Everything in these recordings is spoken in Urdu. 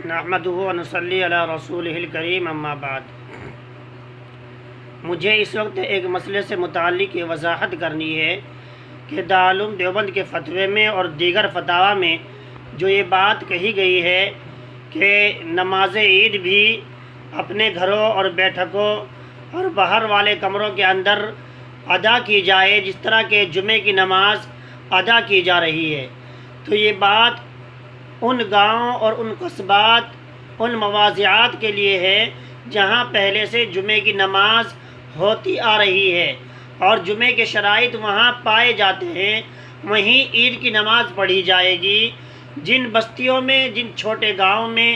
نحمدہ و نصلی علی رسولہ الکریم اما بعد۔ مجھے اس وقت ایک مسئلے سے متعلق یہ وضاحت کرنی ہے کہ دارالعلوم دیوبند کے فتوے میں اور دیگر فتاوی میں جو یہ بات کہی گئی ہے کہ نماز عید بھی اپنے گھروں اور بیٹھکوں اور باہر والے کمروں کے اندر ادا کی جائے جس طرح کہ جمعے کی نماز ادا کی جا رہی ہے، تو یہ بات ان گاؤں اور ان قصبات، ان مواضعات کے لیے ہے جہاں پہلے سے جمعے کی نماز ہوتی آ رہی ہے اور جمعے کے شرائط وہاں پائے جاتے ہیں، وہیں عید کی نماز پڑھی جائے گی۔ جن بستیوں میں، جن چھوٹے گاؤں میں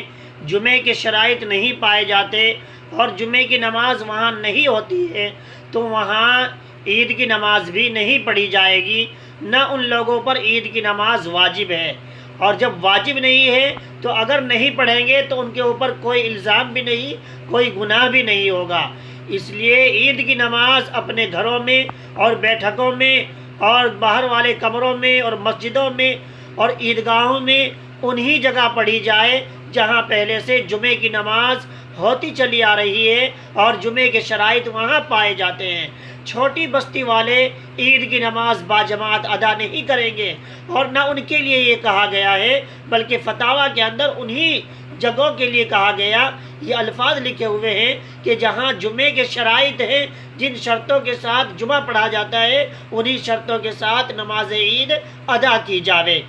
جمعے کے شرائط نہیں پائے جاتے اور جمعے کی نماز وہاں نہیں ہوتی ہے تو وہاں عید کی نماز بھی نہیں پڑھی جائے گی، نہ ان لوگوں پر عید کی نماز واجب ہے۔ اور جب واجب نہیں ہے تو اگر نہیں پڑھیں گے تو ان کے اوپر کوئی الزام بھی نہیں، کوئی گناہ بھی نہیں ہوگا۔ اس لیے عید کی نماز اپنے گھروں میں اور بیٹھکوں میں اور باہر والے کمروں میں اور مسجدوں میں اور عیدگاہوں میں انہی جگہ پڑھی جائے جہاں پہلے سے جمعے کی نماز ہوتی چلی آ رہی ہے اور جمعے کے شرائط وہاں پائے جاتے ہیں۔ چھوٹی بستی والے عید کی نماز باجماعت ادا نہیں کریں گے، اور نہ ان کے لیے یہ کہا گیا ہے، بلکہ فتاوی کے اندر انہی جگہوں کے لیے کہا گیا، یہ الفاظ لکھے ہوئے ہیں کہ جہاں جمعے کے شرائط ہیں، جن شرطوں کے ساتھ جمعہ پڑھا جاتا ہے انہی شرطوں کے ساتھ نماز عید ادا کی جاوے۔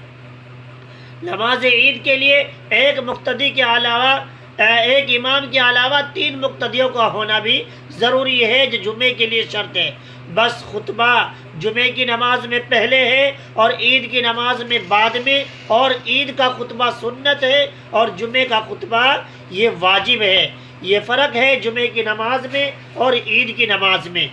نماز عید کے لیے ایک مقتدی کے علاوہ، ایک امام کے علاوہ 3 مقتدیوں کا ہونا بھی ضروری ہے جو جمعے کے لیے شرط ہے۔ بس خطبہ جمعے کی نماز میں پہلے ہے اور عید کی نماز میں بعد میں، اور عید کا خطبہ سنت ہے اور جمعے کا خطبہ یہ واجب ہے۔ یہ فرق ہے جمعے کی نماز میں اور عید کی نماز میں۔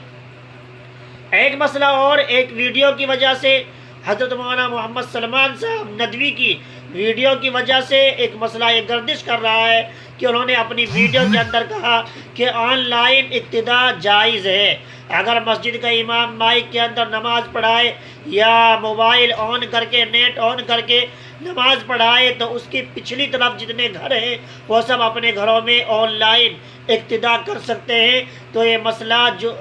ایک مسئلہ اور، ایک ویڈیو کی وجہ سے حضرت مولانا محمد سلمان صاحب ندوی کی ویڈیو کی وجہ سے ایک مسئلہ یہ گردش کر رہا ہے کہ انہوں نے اپنی ویڈیو کے اندر کہا کہ آن لائن اقتداء جائز ہے۔ اگر مسجد کا امام مائک کے اندر نماز پڑھائے یا موبائل آن کر کے، نیٹ آن کر کے نماز پڑھائے تو اس کی پچھلی طرف جتنے گھر ہیں وہ سب اپنے گھروں میں آن لائن اقتداء کر سکتے ہیں، تو یہ مسئلہ جو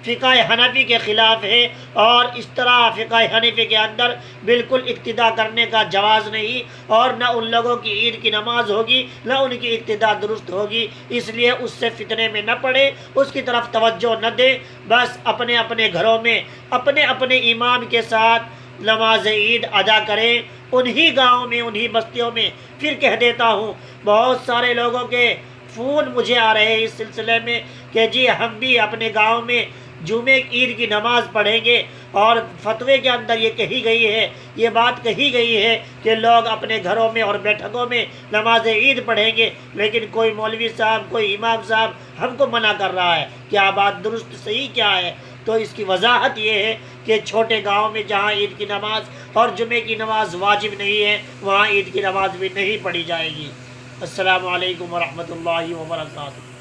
فقہ حنفی کے خلاف ہے، اور اس طرح فقہ حنفی کے اندر بالکل اقتداء کرنے کا جواز نہیں، اور نہ ان لوگوں کی عید کی نماز ہوگی نہ ان کی اقتداء درست ہوگی۔ اس لیے اس سے فتنے میں نہ پڑے، اس کی طرف توجہ نہ دے، بس اپنے اپنے گھروں میں اپنے اپنے امام کے ساتھ نماز عید ادا کریں، انہی گاؤں میں، انہی بستیوں میں۔ پھر کہہ دیتا ہوں، بہت سارے لوگوں کے فون مجھے آ رہے ہیں اس سلسلے میں کہ جی ہم بھی اپنے گاؤں میں جمعے عید کی نماز پڑھیں گے، اور فتوے کے اندر یہ کہی گئی ہے، یہ بات کہی گئی ہے کہ لوگ اپنے گھروں میں اور بیٹھکوں میں نماز عید پڑھیں گے، لیکن کوئی مولوی صاحب، کوئی امام صاحب ہم کو منع کر رہا ہے۔ کیا بات درست صحیح کیا ہے؟ تو اس کی وضاحت یہ ہے کہ چھوٹے گاؤں میں جہاں عید کی نماز اور جمعے کی نماز واجب نہیں ہے وہاں عید کی نماز بھی نہیں پڑھی جائے گی۔ السلام علیکم ورحمۃ اللہ وبرکاتہ۔